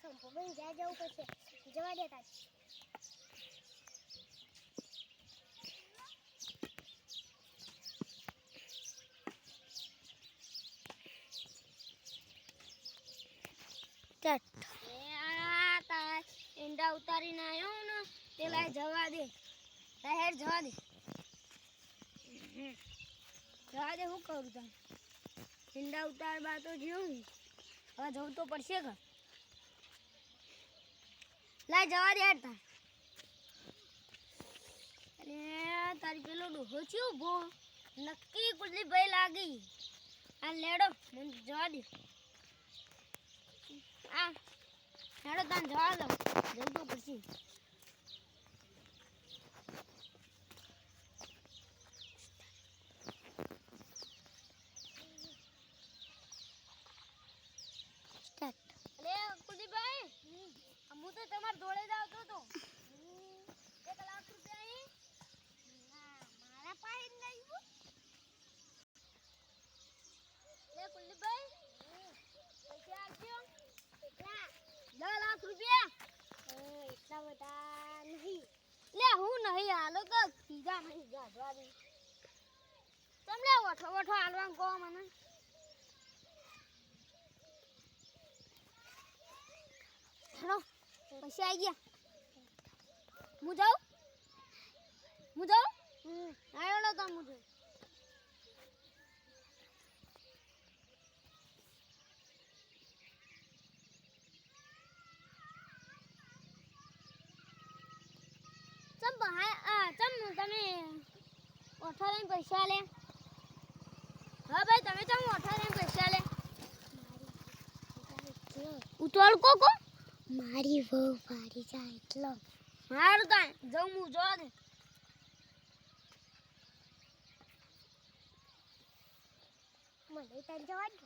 સંપો બની જાય જવું પડશે જવા દેતા ઈંડા ઉતારીને આવ્યો ને પેલા જવા દે હેડ જવા દે શું કરું તમે ઈંડા ઉતારવા તો જ્યું હવે જવું તો પડશે કે લાય જવા દે હેડ તાર અરે તારી પેલો ડોહો છે ઉભો નક્કી કુટલી ભાઈ લાગી આ લેડો મને જવા દે આ હેડો તાન જવા દો જવું તો પડશે હું તો તમાર જોડે જ આવતો હતો 1 લાખ રૂપિયા મારા પાસે જ નહીં લે કુલદીપભાઈ પૈસા આપજો કેટલા 10 લાખ રૂપિયા એટલા બધા નહીં લે હું નહીં હાલો તો સીધા નહીં ગાઢવા દે તમને ઓઠો હાલવાનું કહો મને હેલો પૈસા આવી ગયા હું જાઉં આવ્યો લો તો હું જાઉં તમે ઓઠો લઈને પૈસા લે હા ભાઈ તમે ચમ ઓઠો લઈને પૈસા લે ઉતાળ કો મારી વહુ મારી જાય એટલો મારું તો જઉં હું જોવા દે મને તને જવા દે